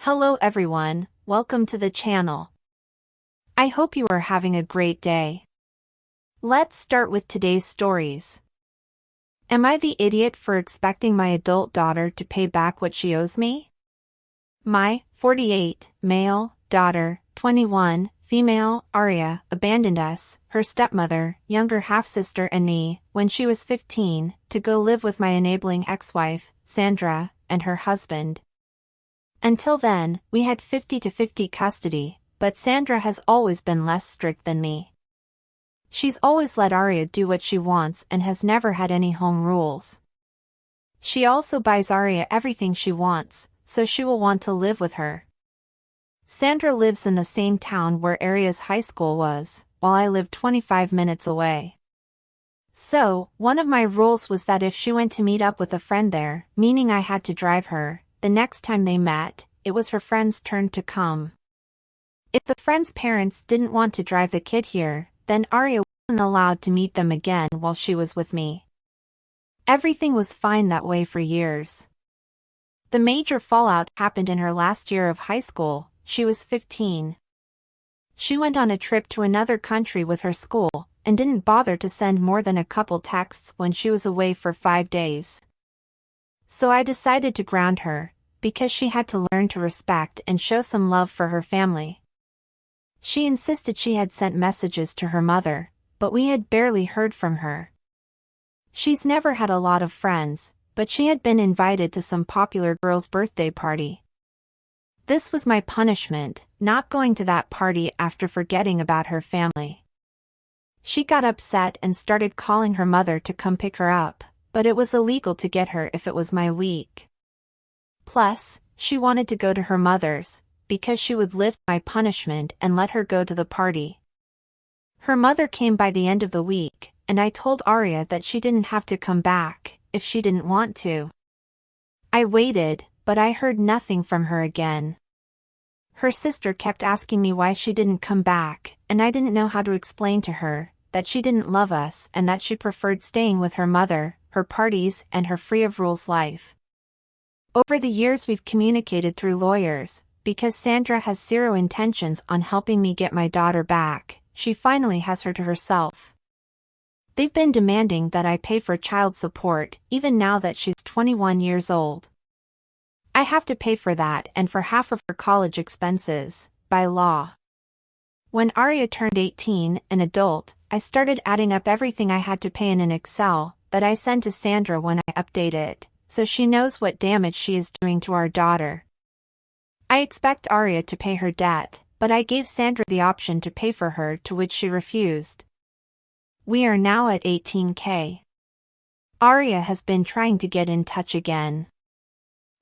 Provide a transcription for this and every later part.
Hello everyone, welcome to the channel. I hope you are having a great day. Let's start with today's stories. Am I the idiot for expecting my adult daughter to pay back what she owes me? My 48, male, daughter, 21, female, Aria, abandoned us, her stepmother, younger half-sister and me, when she was 15, to go live with my enabling ex-wife, Sandra, and her husband. Until then, we had 50-50 custody, but Sandra has always been less strict than me. She's always let Aria do what she wants and has never had any home rules. She also buys Aria everything she wants, so she will want to live with her. Sandra lives in the same town where Aria's high school was, while I live 25 minutes away. So, one of my rules was that if she went to meet up with a friend there, meaning I had to drive her, the next time they met, it was her friend's turn to come. If the friend's parents didn't want to drive the kid here, then Aria wasn't allowed to meet them again while she was with me. Everything was fine that way for years. The major fallout happened in her last year of high school. She was 15. She went on a trip to another country with her school, and didn't bother to send more than a couple texts when she was away for 5 days. So I decided to ground her, because she had to learn to respect and show some love for her family. She insisted she had sent messages to her mother, but we had barely heard from her. She's never had a lot of friends, but she had been invited to some popular girl's birthday party. This was my punishment, not going to that party after forgetting about her family. She got upset and started calling her mother to come pick her up, but it was illegal to get her if it was my week. Plus, she wanted to go to her mother's, because she would lift my punishment and let her go to the party. Her mother came by the end of the week, and I told Aria that she didn't have to come back, if she didn't want to. I waited, but I heard nothing from her again. Her sister kept asking me why she didn't come back, and I didn't know how to explain to her that she didn't love us and that she preferred staying with her mother, her parties and her free-of-rules life. Over the years we've communicated through lawyers, because Sandra has zero intentions on helping me get my daughter back. She finally has her to herself. They've been demanding that I pay for child support, even now that she's 21 years old. I have to pay for that and for half of her college expenses, by law. When Aria turned 18, an adult, I started adding up everything I had to pay in an Excel that I send to Sandra when I update it, so she knows what damage she is doing to our daughter. I expect Aria to pay her debt, but I gave Sandra the option to pay for her, to which she refused. We are now at 18K. Aria has been trying to get in touch again.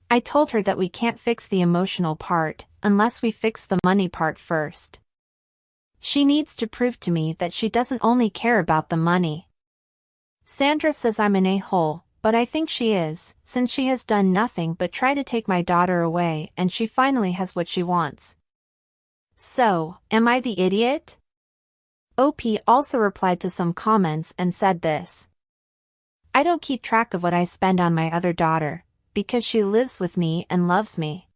I told her that we can't fix the emotional part unless we fix the money part first. She needs to prove to me that she doesn't only care about the money. Sandra says I'm an a-hole, but I think she is, since she has done nothing but try to take my daughter away and she finally has what she wants. So, am I the idiot? OP also replied to some comments and said this. I don't keep track of what I spend on my other daughter, because she lives with me and loves me.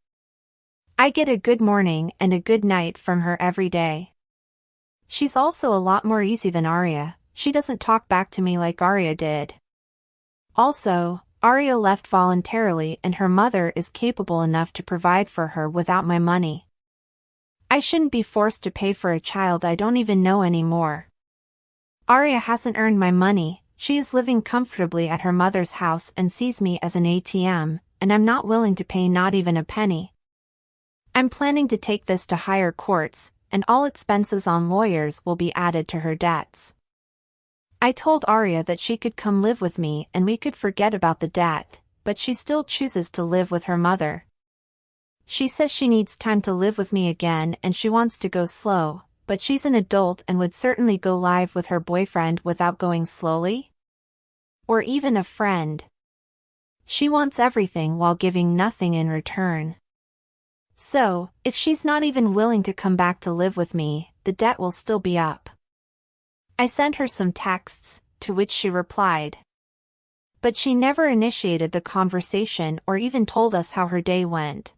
I get a good morning and a good night from her every day. She's also a lot more easy than Aria. She doesn't talk back to me like Aria did. Also, Aria left voluntarily and her mother is capable enough to provide for her without my money. I shouldn't be forced to pay for a child I don't even know anymore. Aria hasn't earned my money. She is living comfortably at her mother's house and sees me as an ATM, and I'm not willing to pay not even a penny. I'm planning to take this to higher courts, and all expenses on lawyers will be added to her debts. I told Aria that she could come live with me and we could forget about the debt, but she still chooses to live with her mother. She says she needs time to live with me again and she wants to go slow, but she's an adult and would certainly go live with her boyfriend without going slowly. Or even a friend. She wants everything while giving nothing in return. So, if she's not even willing to come back to live with me, the debt will still be up. I sent her some texts, to which she replied. But she never initiated the conversation or even told us how her day went.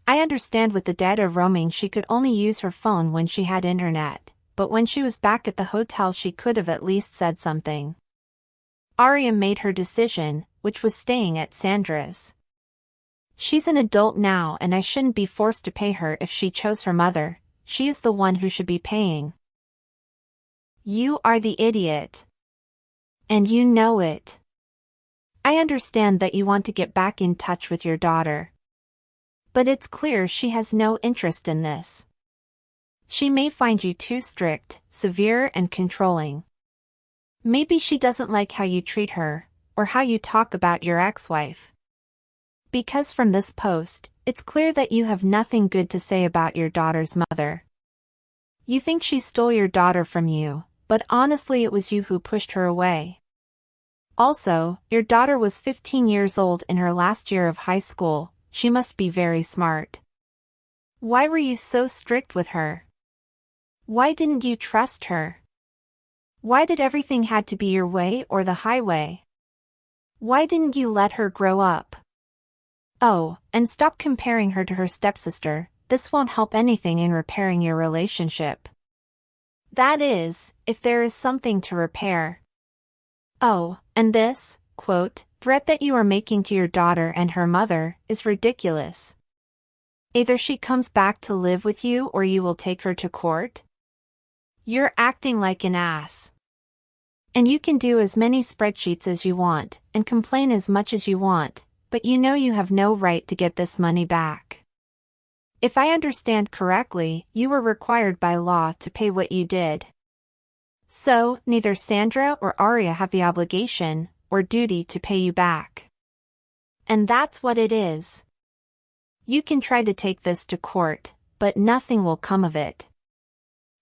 I understand with the data roaming she could only use her phone when she had internet, but when she was back at the hotel she could have at least said something. Arya made her decision, which was staying at Sandra's. She's an adult now and I shouldn't be forced to pay her if she chose her mother. She is the one who should be paying. You are the idiot. And you know it. I understand that you want to get back in touch with your daughter. But it's clear she has no interest in this. She may find you too strict, severe and controlling. Maybe she doesn't like how you treat her, or how you talk about your ex-wife. Because from this post, it's clear that you have nothing good to say about your daughter's mother. You think she stole your daughter from you, but honestly it was you who pushed her away. Also, your daughter was 15 years old in her last year of high school. She must be very smart. Why were you so strict with her? Why didn't you trust her? Why did everything had to be your way or the highway? Why didn't you let her grow up? Oh, and stop comparing her to her stepsister. This won't help anything in repairing your relationship. That is, if there is something to repair. Oh, and this, quote, threat that you are making to your daughter and her mother is ridiculous. Either she comes back to live with you or you will take her to court. You're acting like an ass. And you can do as many spreadsheets as you want and complain as much as you want, but you know you have no right to get this money back. If I understand correctly, you were required by law to pay what you did. So, neither Sandra or Arya have the obligation or duty to pay you back. And that's what it is. You can try to take this to court, but nothing will come of it.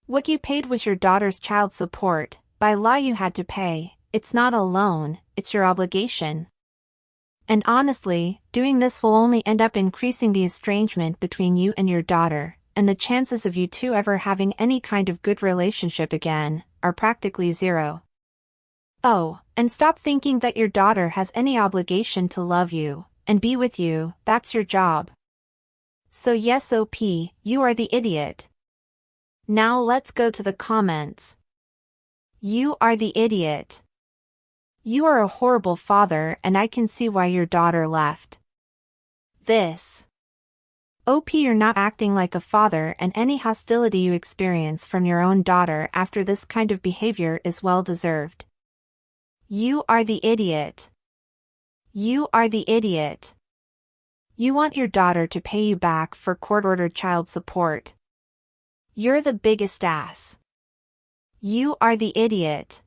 What you paid was your daughter's child support. By law you had to pay. It's not a loan, it's your obligation. And honestly, doing this will only end up increasing the estrangement between you and your daughter, and the chances of you two ever having any kind of good relationship again are practically zero. Oh, and stop thinking that your daughter has any obligation to love you and be with you. That's your job. So yes, OP, you are the idiot. Now let's go to the comments. You are the idiot. You are a horrible father and I can see why your daughter left. This. OP, you're not acting like a father and any hostility you experience from your own daughter after this kind of behavior is well deserved. You are the idiot. You are the idiot. You want your daughter to pay you back for court-ordered child support. You're the biggest ass. You are the idiot.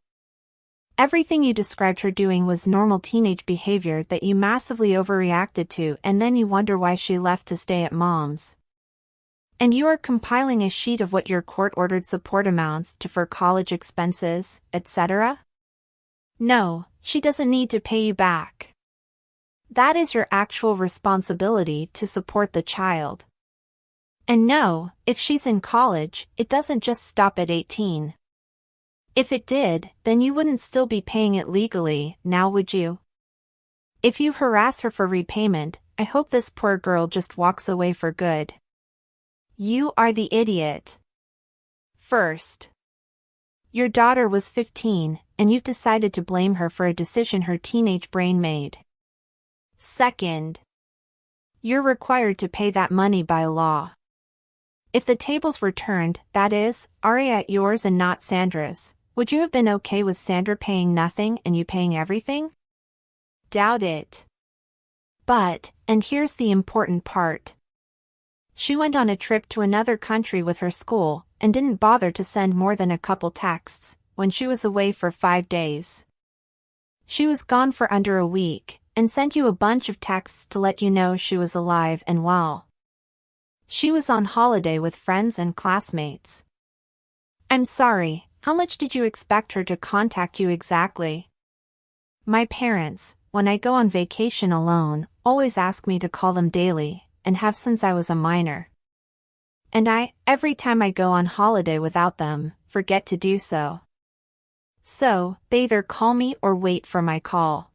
Everything you described her doing was normal teenage behavior that you massively overreacted to and then you wonder why she left to stay at mom's. And you are compiling a sheet of what your court-ordered support amounts to for college expenses, etc.? No, she doesn't need to pay you back. That is your actual responsibility to support the child. And no, if she's in college, it doesn't just stop at 18. If it did, then you wouldn't still be paying it legally, now would you? If you harass her for repayment, I hope this poor girl just walks away for good. You are the idiot. First, your daughter was 15, and you've decided to blame her for a decision her teenage brain made. Second, you're required to pay that money by law. If the tables were turned, that is, Arya at yours and not Sandra's, would you have been okay with Sandra paying nothing and you paying everything? Doubt it. But, and here's the important part. She went on a trip to another country with her school and didn't bother to send more than a couple texts when she was away for 5 days. She was gone for under a week and sent you a bunch of texts to let you know she was alive and well. She was on holiday with friends and classmates. I'm sorry. How much did you expect her to contact you exactly? My parents, when I go on vacation alone, always ask me to call them daily, and have since I was a minor. And every time I go on holiday without them, forget to do so. So, they either call me or wait for my call.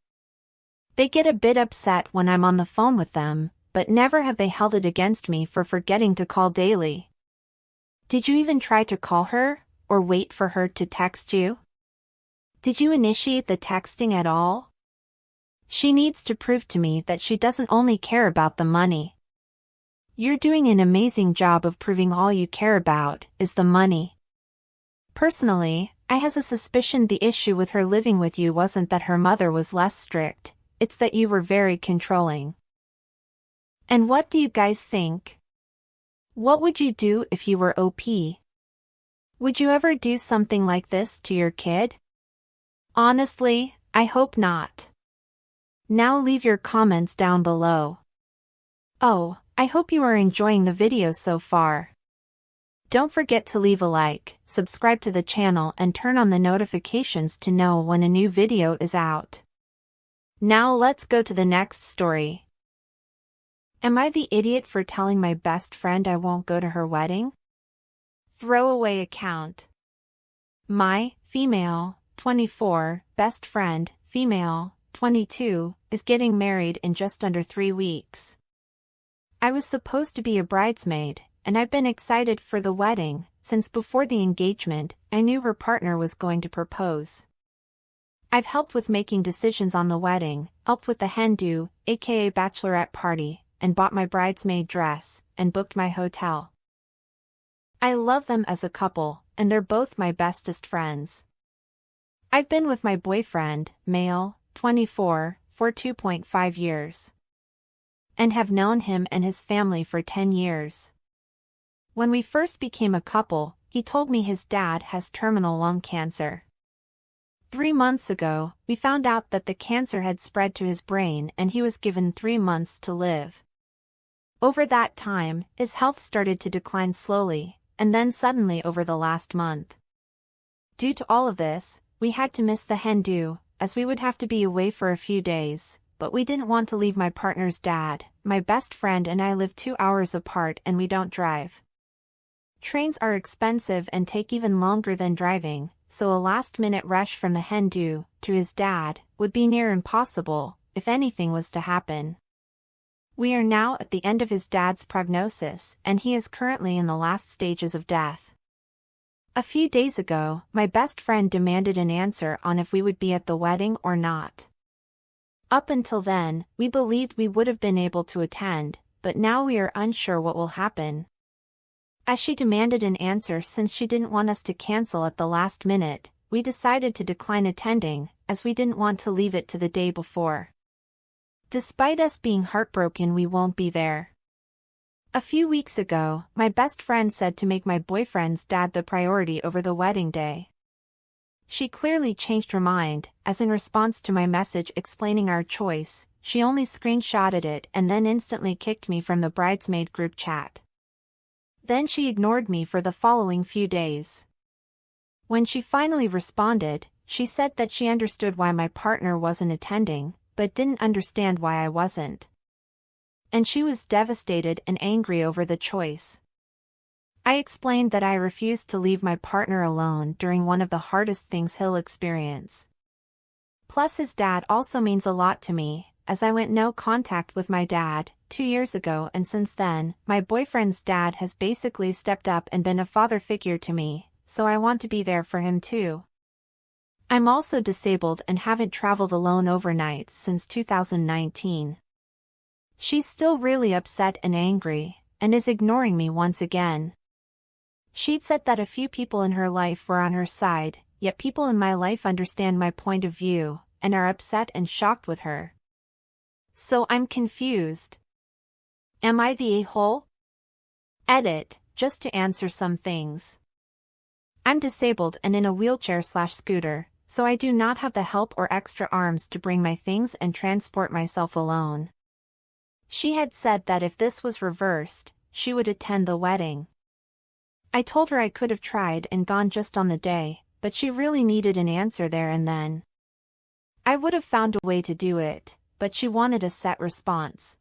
They get a bit upset when I'm on the phone with them, but never have they held it against me for forgetting to call daily. Did you even try to call her, or wait for her to text you? Did you initiate the texting at all? She needs to prove to me that she doesn't only care about the money. You're doing an amazing job of proving all you care about is the money. Personally, I has a suspicion the issue with her living with you wasn't that her mother was less strict, it's that you were very controlling. And what do you guys think? What would you do if you were OP? Would you ever do something like this to your kid? Honestly, I hope not. Now leave your comments down below. Oh, I hope you are enjoying the video so far. Don't forget to leave a like, subscribe to the channel and turn on the notifications to know when a new video is out. Now let's go to the next story. Am I the idiot for telling my best friend I won't go to her wedding? Throwaway account. My, female, 24, best friend, female, 22, is getting married in just under 3 weeks. I was supposed to be a bridesmaid, and I've been excited for the wedding, since before the engagement, I knew her partner was going to propose. I've helped with making decisions on the wedding, helped with the hen-do, aka bachelorette party, and bought my bridesmaid dress, and booked my hotel. I love them as a couple, and they're both my bestest friends. I've been with my boyfriend, male, 24, for 2.5 years. And have known him and his family for 10 years. When we first became a couple, he told me his dad has terminal lung cancer. 3 months ago, we found out that the cancer had spread to his brain and he was given 3 months to live. Over that time, his health started to decline slowly, and then suddenly over the last month. Due to all of this, we had to miss the hen-do, as we would have to be away for a few days, but we didn't want to leave my partner's dad. My best friend and I live 2 hours apart and we don't drive. Trains are expensive and take even longer than driving, so a last-minute rush from the hen-do to his dad would be near impossible, if anything was to happen. We are now at the end of his dad's prognosis, and he is currently in the last stages of death. A few days ago, my best friend demanded an answer on if we would be at the wedding or not. Up until then, we believed we would have been able to attend, but now we are unsure what will happen. As she demanded an answer since she didn't want us to cancel at the last minute, we decided to decline attending, as we didn't want to leave it to the day before. Despite us being heartbroken, we won't be there. A few weeks ago, my best friend said to make my boyfriend's dad the priority over the wedding day. She clearly changed her mind, as in response to my message explaining our choice, she only screenshotted it and then instantly kicked me from the bridesmaid group chat. Then she ignored me for the following few days. When she finally responded, she said that she understood why my partner wasn't attending, but didn't understand why I wasn't. And she was devastated and angry over the choice. I explained that I refused to leave my partner alone during one of the hardest things he'll experience. Plus his dad also means a lot to me, as I went no contact with my dad 2 years ago, and since then, my boyfriend's dad has basically stepped up and been a father figure to me, so I want to be there for him too. I'm also disabled and haven't traveled alone overnight since 2019. She's still really upset and angry, and is ignoring me once again. She'd said that a few people in her life were on her side, yet people in my life understand my point of view, and are upset and shocked with her. So I'm confused. Am I the a-hole? Edit, just to answer some things. I'm disabled and in a wheelchair/scooter, so I do not have the help or extra arms to bring my things and transport myself alone. She had said that if this was reversed, she would attend the wedding. I told her I could have tried and gone just on the day, but she really needed an answer there and then. I would have found a way to do it, but she wanted a set response.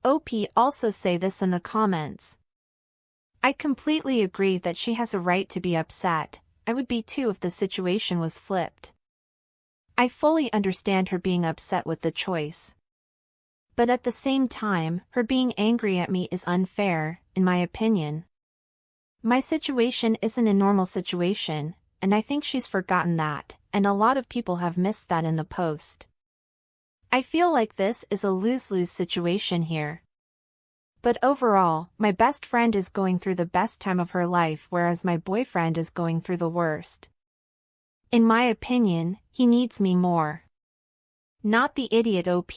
OP also say this in the comments. I completely agree that she has a right to be upset. I would be too if the situation was flipped. I fully understand her being upset with the choice. But at the same time, her being angry at me is unfair, in my opinion. My situation isn't a normal situation, and I think she's forgotten that, and a lot of people have missed that in the post. I feel like this is a lose-lose situation here. But overall, my best friend is going through the best time of her life, whereas my boyfriend is going through the worst. In my opinion, he needs me more. Not the idiot OP.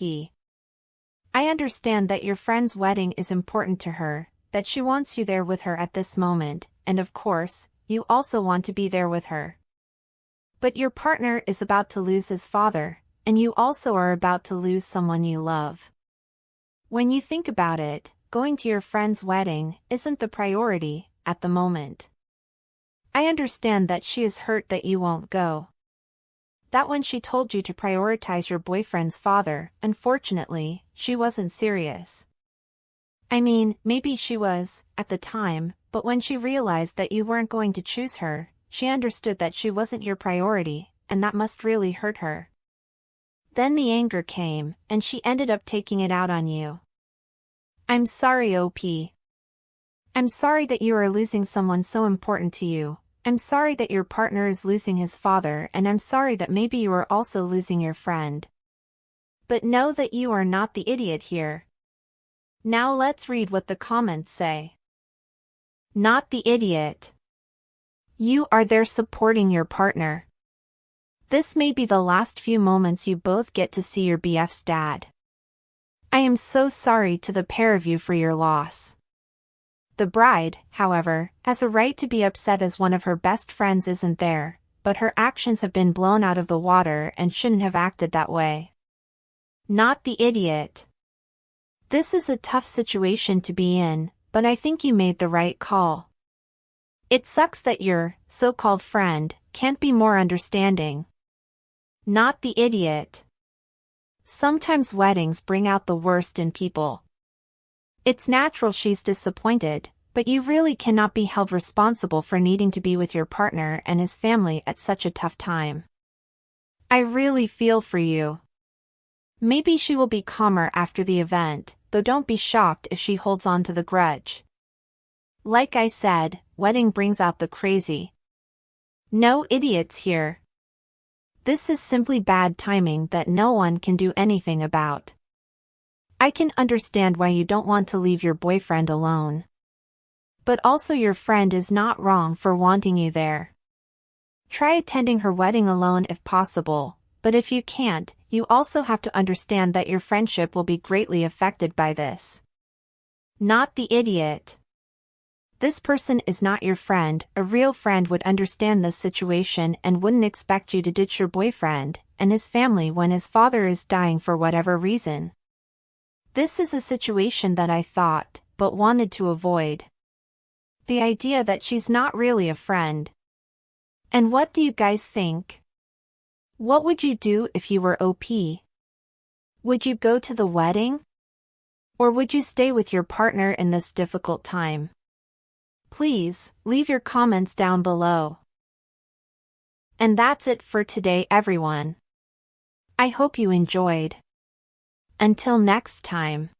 I understand that your friend's wedding is important to her, that she wants you there with her at this moment, and of course, you also want to be there with her. But your partner is about to lose his father, and you also are about to lose someone you love. When you think about it, going to your friend's wedding isn't the priority at the moment. I understand that she is hurt that you won't go. That when she told you to prioritize your boyfriend's father, unfortunately, she wasn't serious. I mean, maybe she was, at the time, but when she realized that you weren't going to choose her, she understood that she wasn't your priority, and that must really hurt her. Then the anger came, and she ended up taking it out on you. I'm sorry, OP. I'm sorry that you are losing someone so important to you. I'm sorry that your partner is losing his father, and I'm sorry that maybe you are also losing your friend. But know that you are not the idiot here. Now let's read what the comments say. Not the idiot. You are there supporting your partner. This may be the last few moments you both get to see your BF's dad. I am so sorry to the pair of you for your loss. The bride, however, has a right to be upset as one of her best friends isn't there, but her actions have been blown out of the water and shouldn't have acted that way. Not the idiot. This is a tough situation to be in, but I think you made the right call. It sucks that your so-called friend can't be more understanding. Not the idiot. Sometimes weddings bring out the worst in people. It's natural she's disappointed, but you really cannot be held responsible for needing to be with your partner and his family at such a tough time. I really feel for you. Maybe she will be calmer after the event, though don't be shocked if she holds on to the grudge. Like I said, wedding brings out the crazy. No idiots here. This is simply bad timing that no one can do anything about. I can understand why you don't want to leave your boyfriend alone. But also your friend is not wrong for wanting you there. Try attending her wedding alone if possible, but if you can't, you also have to understand that your friendship will be greatly affected by this. Not the idiot. This person is not your friend. A real friend would understand this situation and wouldn't expect you to ditch your boyfriend and his family when his father is dying for whatever reason. This is a situation that I thought, but wanted to avoid. The idea that she's not really a friend. And what do you guys think? What would you do if you were OP? Would you go to the wedding? Or would you stay with your partner in this difficult time? Please, leave your comments down below. And that's it for today, everyone. I hope you enjoyed. Until next time.